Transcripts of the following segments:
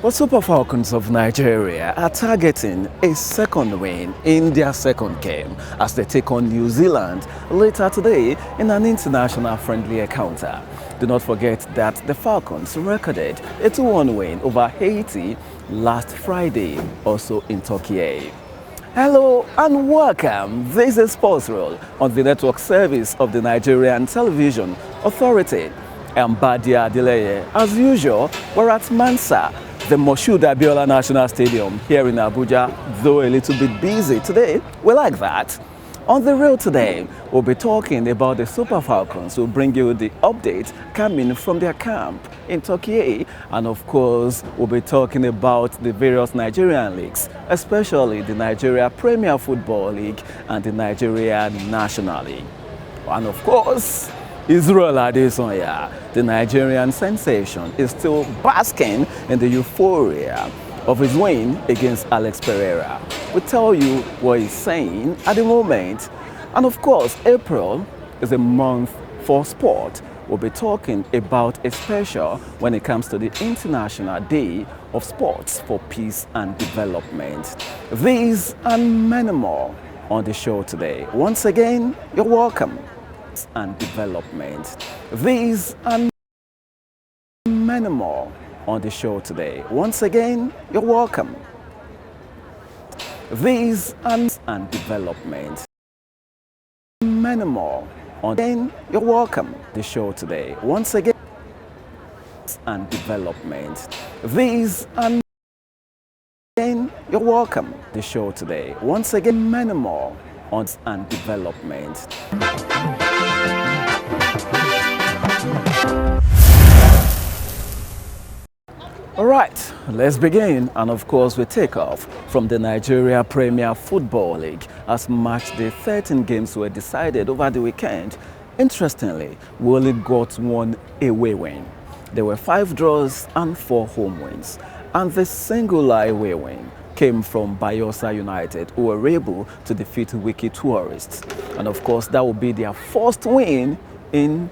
Well, Super Falcons of Nigeria are targeting a second win in their second game as they take on New Zealand later today in an international friendly encounter. Do not forget that the Falcons recorded a 2-1 win over Haiti last Friday, also in Turkey. Hello and welcome. This is Sports Roll on the network service of the Nigerian Television Authority. I'm Badia Adeleye. As usual, we're at Mansa, the Moshood Abiola National Stadium here in Abuja, though a little bit busy today. We like that. On the Real today, we'll be talking about the Super Falcons. We'll bring you the update coming from their camp in Turkey. And of course, we'll be talking about the various Nigerian leagues, especially the Nigeria Premier Football League and the Nigeria National League. And of course, Israel Adesanya, the Nigerian sensation, is still basking in the euphoria of his win against Alex Pereira. We'll tell you what he's saying at the moment. And of course, April is a month for sport. We'll be talking about a special when it comes to the International Day of Sports for Peace and Development. These and many more on the show today. Once again, you're welcome. And development. These and many more on the show today. Once again, you're welcome. These and development. Many more on again, you're welcome. The show today. Once again, and development. These and again, you're welcome. The show today. Once again, many more on and development. All right, let's begin. And of course, we take off from the Nigeria Premier Football League as match day 13 games were decided over the weekend. Interestingly, we only got one away win. There were 5 draws and 4 home wins. And the singular away win came from Bayelsa United, who were able to defeat Wiki Tourists. And of course, that will be their first win in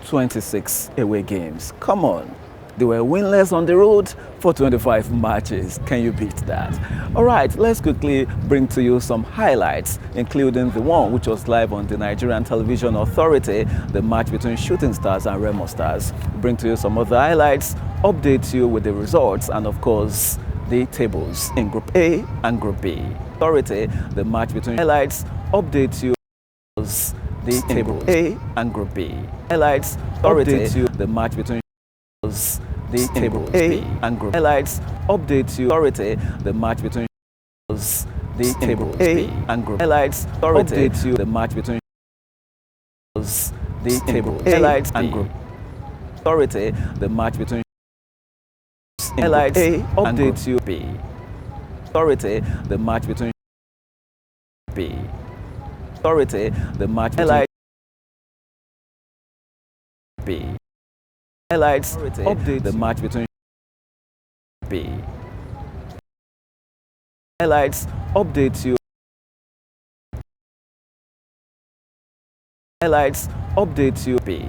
26 away games. Come on. They were winless on the road for 25 matches. Can you beat that? All right, let's quickly bring to you some highlights, including the one which was live on the Nigerian Television Authority, the match between Shooting Stars and Remo Stars. Bring to you some other highlights, update you with the results, and of course, the tables in Group A and Group B. Authority, the match between highlights, update you the table A and Group B. Highlights, update you the match between the table A and Group highlights, update you authority the match between the table A and Group highlights, update you the match between the table highlights and Group authority the match between highlights A update you B authority the match between B authority the match highlights B highlights update the match between B highlights update you highlights update you B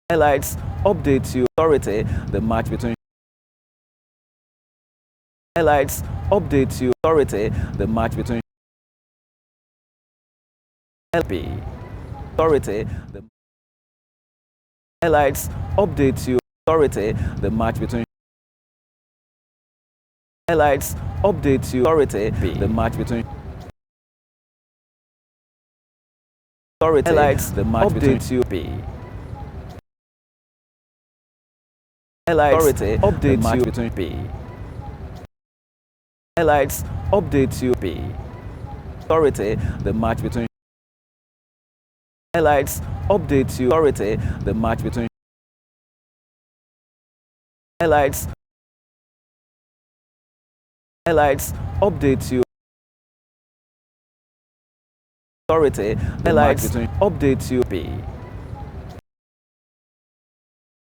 highlights update you authority the match between highlights update you authority the match between B authority the highlights update you authority the match between highlights update you authority B the match between authority highlights the match update you B highlights authority update you between B highlights update you B authority the match between highlights update you authority the match between highlights highlights update you authority highlights between update you B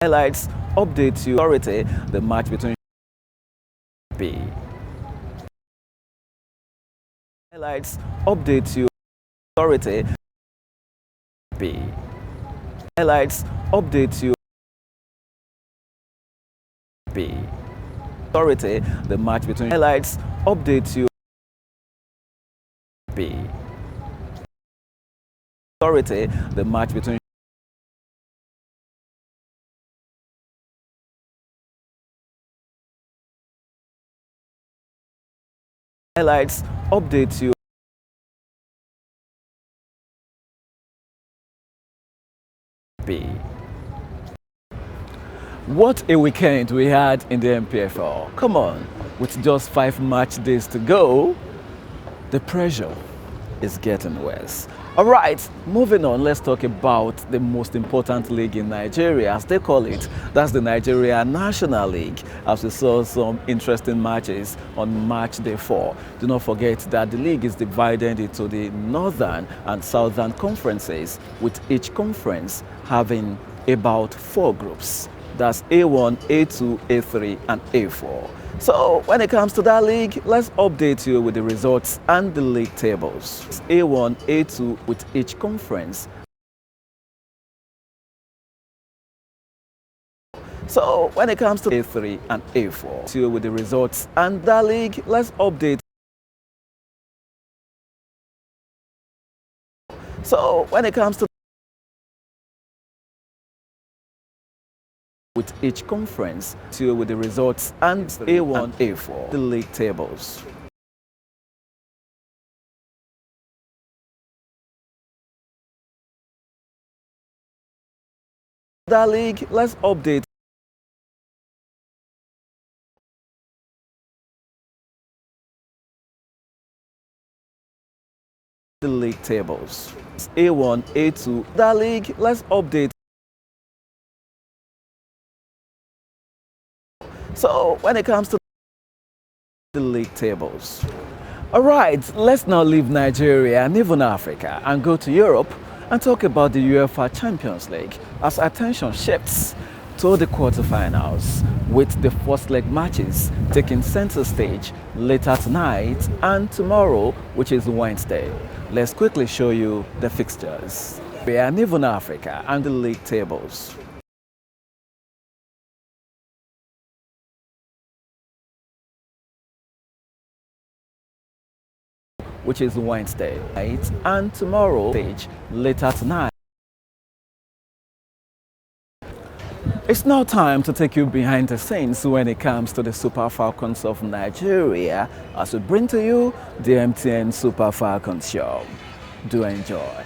highlights update you authority the match between B highlights update you authority B highlights update you B. Authority, the match between highlights, updates you. B. Authority, the match between highlights, updates you. B. What a weekend we had in the Npfl. Come on, with just 5 match days to go, the pressure is getting worse. All right, moving on, let's talk about the most important league in Nigeria, as they call it. That's the Nigeria National League, as we saw some interesting matches on match day 4. Do not forget that the league is divided into the northern and southern conferences, with each conference having about 4 groups. That's A1, A2, A3, and A4. So when it comes to that league, let's update you with the results and the league tables. A1, A2 with each conference. So when it comes to A3 and A4, to with the results and that league, let's update. So when it comes to with each conference, to with the results and A1 and A4, the league tables. That league, let's update. The league tables. A1, A2, that league, let's update. So when it comes to the league tables. All right, let's now leave Nigeria and even Africa and go to Europe and talk about the UEFA Champions League, as attention shifts to the quarterfinals, with the first leg matches taking center stage later tonight and tomorrow, which is Wednesday. Let's quickly show you the fixtures. And even Africa and the league tables. Which is Wednesday night and tomorrow stage later tonight. It's now time to take you behind the scenes when it comes to the Super Falcons of Nigeria, as we bring to you the MTN Super Falcons show. Do enjoy.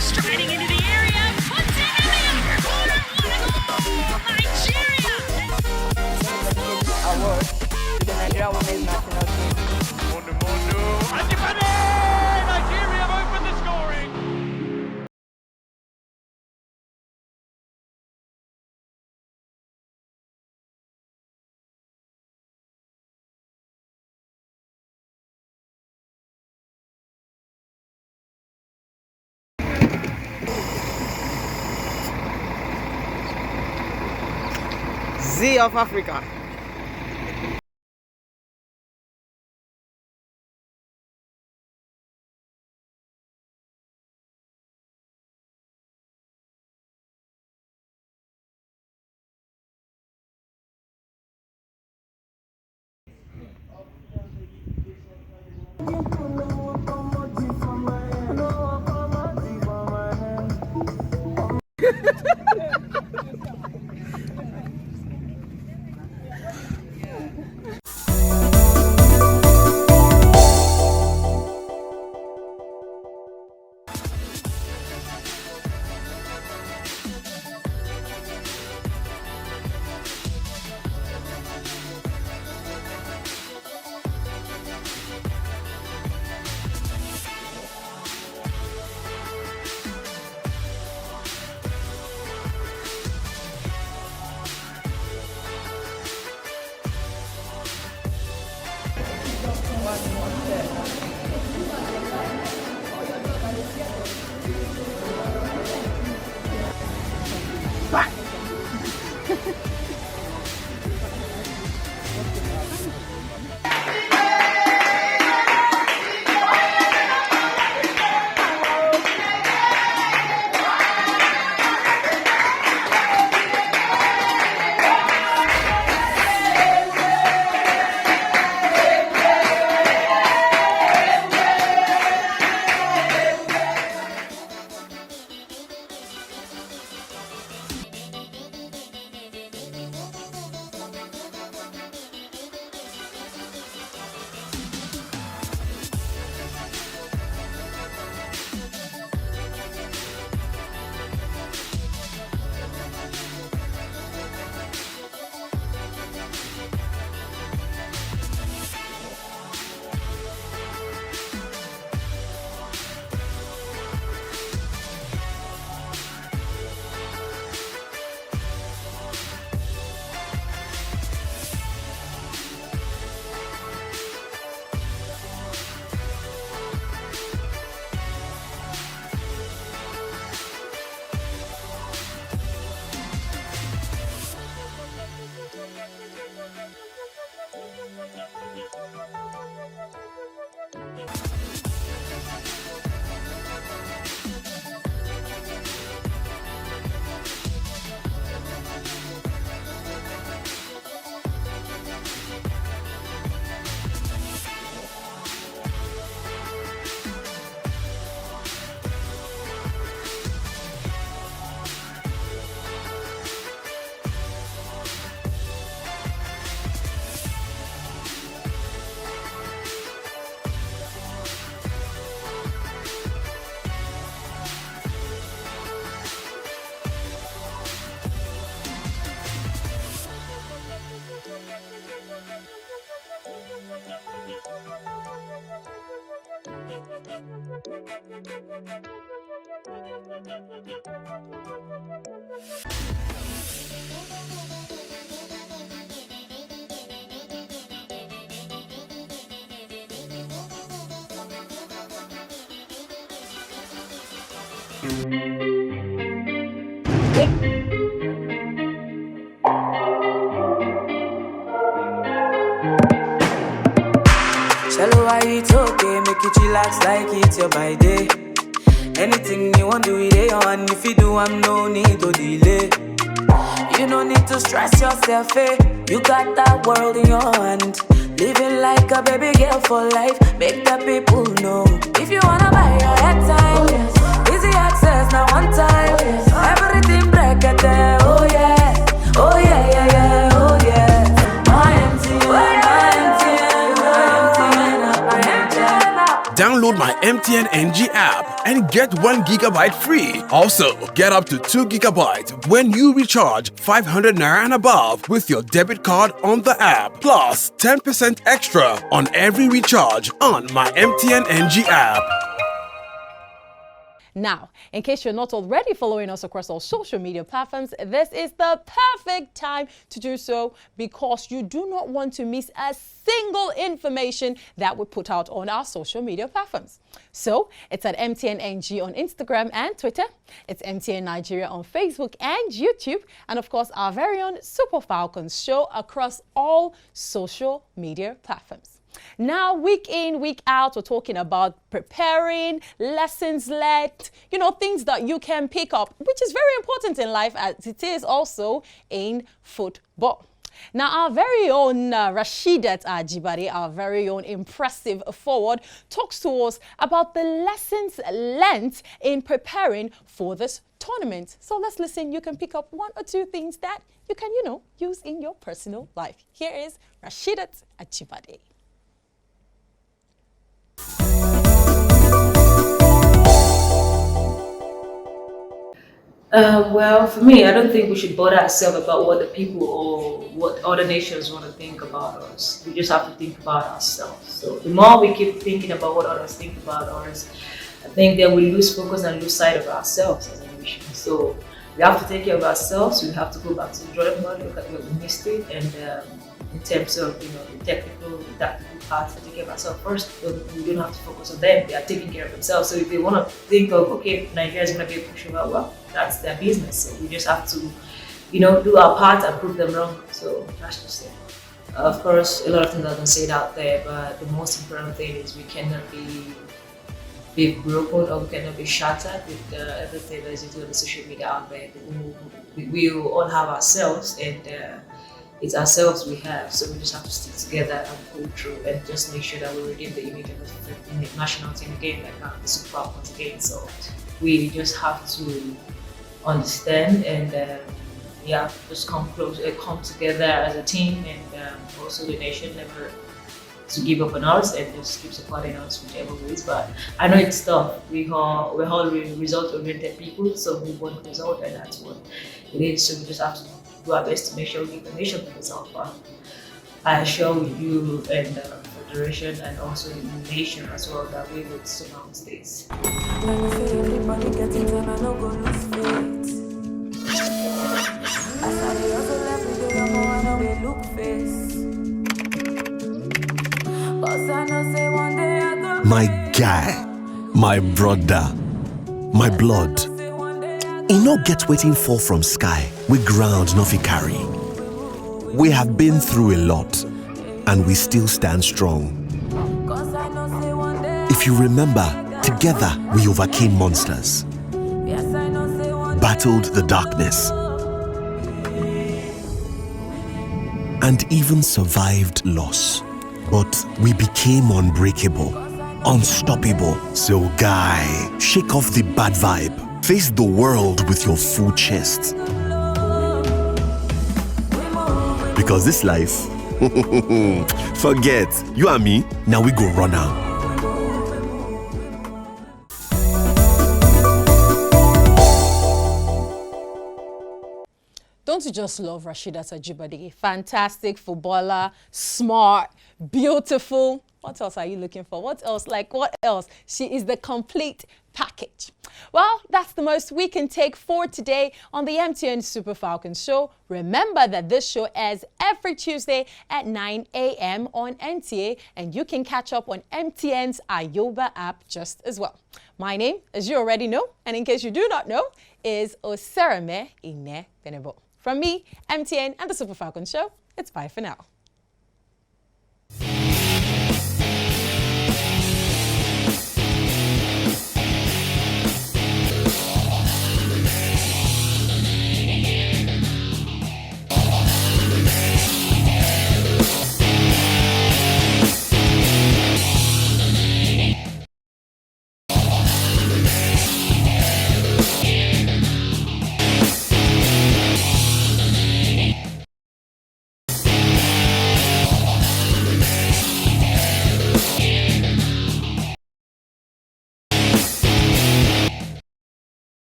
Striding into the area, puts it in the upper corner. What a goal! Nigeria! Award to the Nigeria women's national team. And Nigeria have opened the scoring. Z of Africa. Shallow, why it's okay, make it relax like it's your by day. Anything you want, do it, and if you do, I'm no need to delay. You don't need to stress yourself, eh? You got that world in your hand. Living like a baby girl for life, make the people know. If you wanna buy your headtime, oh yes. Easy access, now one time. Oh yes. Everything break it there, oh yeah. Oh yeah, yeah, yeah, oh yeah. My MTN, my MTN, my MTN, my MTN. Download my MTN NG app and get 1 gigabyte free. Also, get up to 2 gigabytes when you recharge 500 naira and above with your debit card on the app. Plus 10% extra on every recharge on my MTN NG app. Now, in case you're not already following us across all social media platforms, this is the perfect time to do so because you do not want to miss a single information that we put out on our social media platforms. So, it's at MTN NG on Instagram and Twitter. It's MTN Nigeria on Facebook and YouTube. And of course, our very own Super Falcons show across all social media platforms. Now, week in, week out, we're talking about preparing, lessons learned, things that you can pick up, which is very important in life as it is also in football. Now, our very own Rasheedat Ajibade, our very own impressive forward, talks to us about the lessons learned in preparing for this tournament. So let's listen. You can pick up 1 or 2 things that you can, use in your personal life. Here is Rasheedat Ajibade. Well, for me, I don't think we should bother ourselves about what the people or what other nations want to think about us. We just have to think about ourselves. So the more we keep thinking about what others think about us, I think then we lose focus and lose sight of ourselves as a nation. So we have to take care of ourselves. We have to go back to the drawing board, look at what we missed it, and in terms of the technical, the tactical part, to take care of ourselves first. We don't have to focus on them. They are taking care of themselves. So if they want to think of, okay, Nigeria is going to be a pushover, well, that's their business. So we just have to, do our part and prove them wrong. So that's just it. Of course, a lot of things are going to say it out there, but the most important thing is we cannot be broken or we cannot be shattered with everything that is into the social media out there. We all have ourselves, and it's ourselves we have, so we just have to stick together and pull through and just make sure that we redeem the image of the national team again, like the Super Falcons again. So we just have to understand and just come close, come together as a team, and also the nation never to give up on us and just keep supporting us whichever ways. But I know it's tough. We're all result-oriented people, so we want result, and that's what it is. So we just have to do our best to make sure we give the nation the result. But I assure you and the federation and also the nation as well that we will surmount this. When you feel everybody getting done, I don't go lose faith. I started hustle every day, I know they look face. Cause I know say one day I go My guy, my brother, my blood. E no get wetin fall from sky, we ground no fit carry. We have been through a lot, and we still stand strong. If you remember, together we overcame monsters, battled the darkness, and even survived loss. But we became unbreakable, unstoppable. So guy, shake off the bad vibe. Face the world with your full chest. Because this life, forget, you and me, now we go run out. Don't you just love Rasheedat Ajibade? Fantastic footballer, smart, beautiful. What else are you looking for? What else? Like, what else? She is the complete package. Well, that's the most we can take for today on the MTN Super Falcons show. Remember that this show airs every Tuesday at 9 a.m. on NTA, and you can catch up on MTN's Ayoba app just as well. My name, as you already know, and in case you do not know, is Oserame Ine Benebo. From me, MTN, and the Super Falcons show, it's bye for now.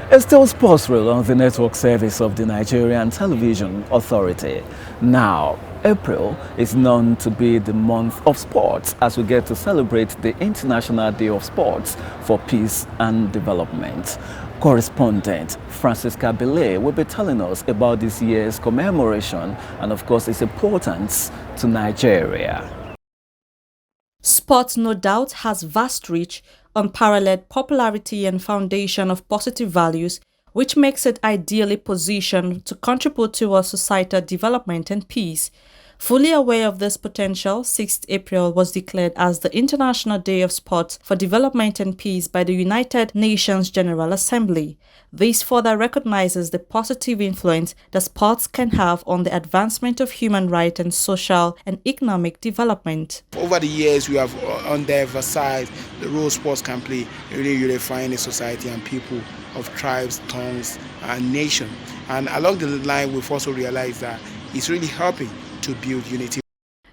It's still sports reel on the network service of the Nigerian Television Authority. Now, April is known to be the month of sports as we get to celebrate the International Day of Sports for Peace and Development. Correspondent Francisca Belay will be telling us about this year's commemoration and, of course, its importance to Nigeria. Sport, no doubt, has vast reach, unparalleled popularity and foundation of positive values, which makes it ideally positioned to contribute towards societal development and peace. Fully aware of this potential, 6th April was declared as the International Day of Sport for Development and Peace by the United Nations General Assembly. This further recognizes the positive influence that sports can have on the advancement of human rights and social and economic development. Over the years, we have emphasized the role sports can play in really unifying the society and people of tribes, tongues, and nation. And along the line, we've also realized that it's really helping to build unity.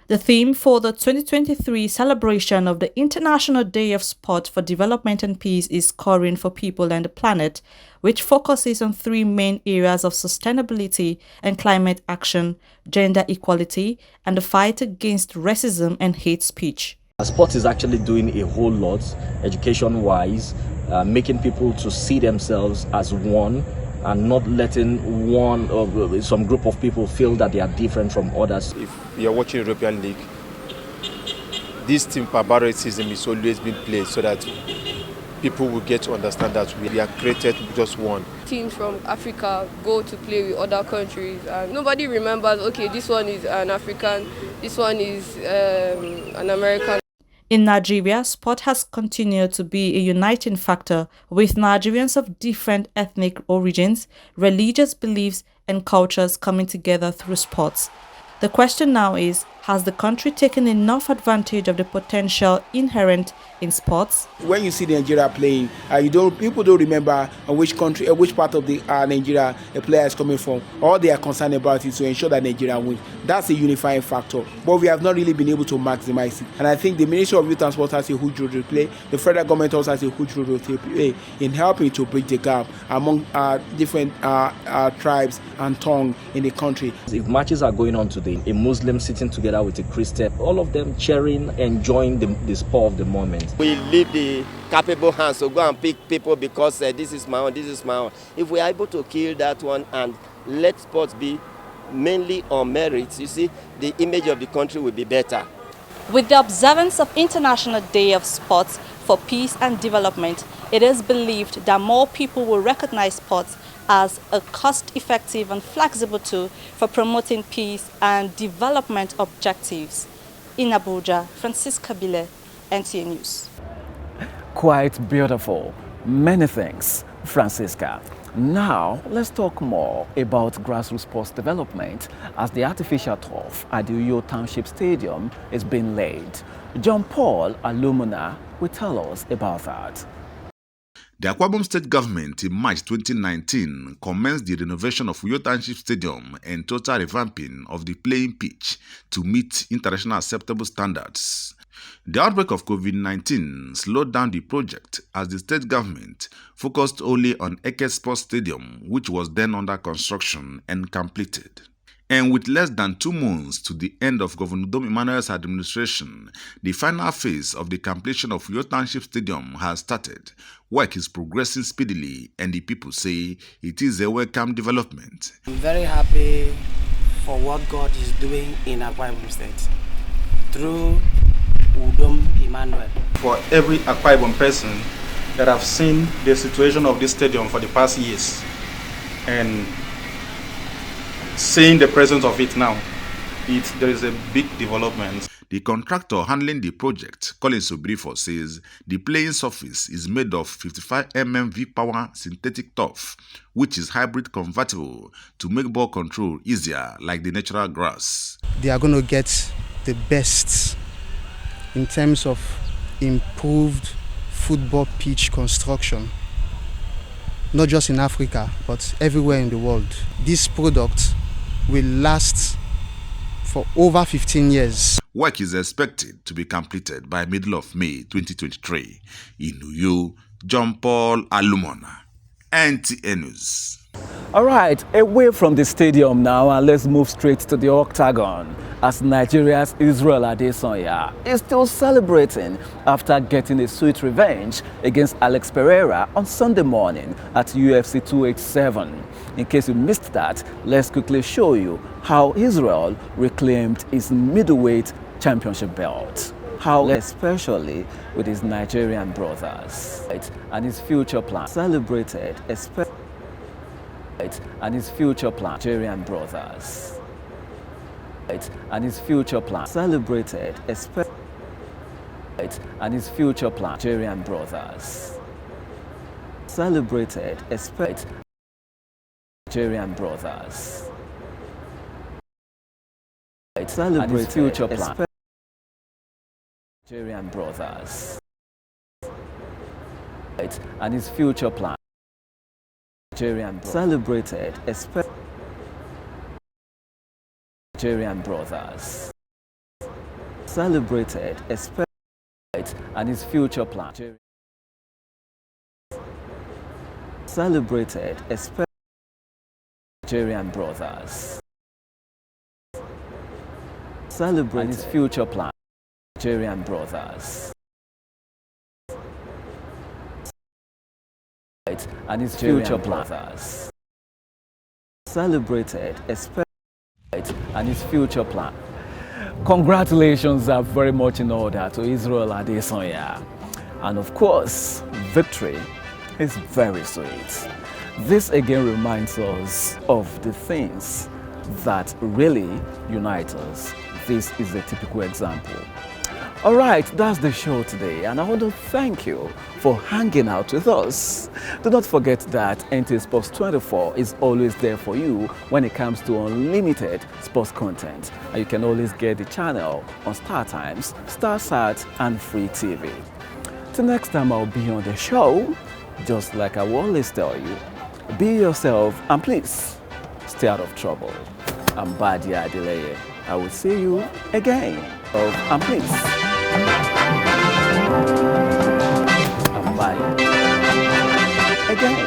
The theme for the 2023 celebration of the International Day of Sport for Development and Peace is Scoring for People and the Planet, which focuses on three main areas of sustainability and climate action, gender equality, and the fight against racism and hate speech. Sport is actually doing a whole lot, education-wise, making people to see themselves as one, and not letting some group of people feel that they are different from others. If you're watching European League, this team patriotism is always been played so that people will get to understand that we are created just one. Teams from Africa go to play with other countries and nobody remembers, okay, this one is an African, this one is an American. In Nigeria, sport has continued to be a uniting factor with Nigerians of different ethnic origins, religious beliefs, and cultures coming together through sports. The question now is, has the country taken enough advantage of the potential inherent in sports? When you see Nigeria playing, people don't remember which country, which part of the Nigeria a player is coming from. All they are concerned about is to ensure that Nigeria wins. That's a unifying factor. But we have not really been able to maximize it. And I think the Ministry of Youth and Sport has a huge role to play. The federal government also has a huge role to play in helping to bridge the gap among different tribes and tongues in the country. If matches are going on today, a Muslim sitting together with a Christian, all of them cheering, enjoying the sport of the moment. We leave the capable hands to go and pick people because this is my own, this is my own. If we are able to kill that one and let sports be mainly on merits, you see, the image of the country will be better. With the observance of International Day of Sports for Peace and Development, it is believed that more people will recognize sports as a cost-effective and flexible tool for promoting peace and development objectives. In Abuja, Francisca Bile, NTA News. Quite beautiful. Many thanks, Francisca. Now, let's talk more about grassroots sports development as the artificial turf at the Township Stadium is being laid. John Paul Alumina will tell us about that. The Akwa Ibom State Government in March 2019 commenced the renovation of Township Stadium and total revamping of the playing pitch to meet international acceptable standards. The outbreak of COVID-19 slowed down the project as the state government focused only on Eke Sports Stadium, which was then under construction and completed. And with less than 2 months to the end of Governor Dom Emmanuel's administration, the final phase of the completion of Township Stadium has started. Work is progressing speedily, and the people say it is a welcome development. I'm very happy for what God is doing in Akwa Ibom State through Udom Emmanuel. For every Akwa Ibom person that have seen the situation of this stadium for the past years and seeing the presence of it now, there is a big development. The contractor handling the project, Collins Obrifo, says the playing surface is made of 55 mm V-Power synthetic turf, which is hybrid convertible to make ball control easier like the natural grass. They are going to get the best in terms of improved football pitch construction, not just in Africa, but everywhere in the world. This product will last for over 15 years. Work is expected to be completed by middle of May 2023. In Uyo, John Paul Alumona, NTA News. All right, away from the stadium now, and let's move straight to the octagon, as Nigeria's Israel Adesanya is still celebrating after getting a sweet revenge against Alex Pereira on Sunday morning at UFC 287. In case you missed that, let's quickly show you how Israel reclaimed his middleweight championship belt. How, especially with his Nigerian brothers, and his future plan celebrated, and his future plan, Nigerian brothers, and his future plan celebrated, and his future plan, Nigerian brothers, celebrated, Nigerian brothers, and his future plan, Nigerian brothers, and his future plan. Nigerian celebrated, Nigerian brothers celebrated, and his future plan celebrated, Nigerian brothers celebrated, and his future plan, Nigerian brothers and his future brothers celebrated, and his future plan. Congratulations are very much in order to Israel Adesanya, and of course, victory is very sweet. This again reminds us of the things that really unite us. This is a typical example. All right, that's the show today, and I want to thank you for hanging out with us. Do not forget that NT Sports 24 is always there for you when it comes to unlimited sports content. And you can always get the channel on Star Times, StarSat, and Free TV. Till next time I'll be on the show, just like I will always tell you, be yourself and please stay out of trouble. I'm Badia Adeleye. I will see you again. And please. And bye. Again.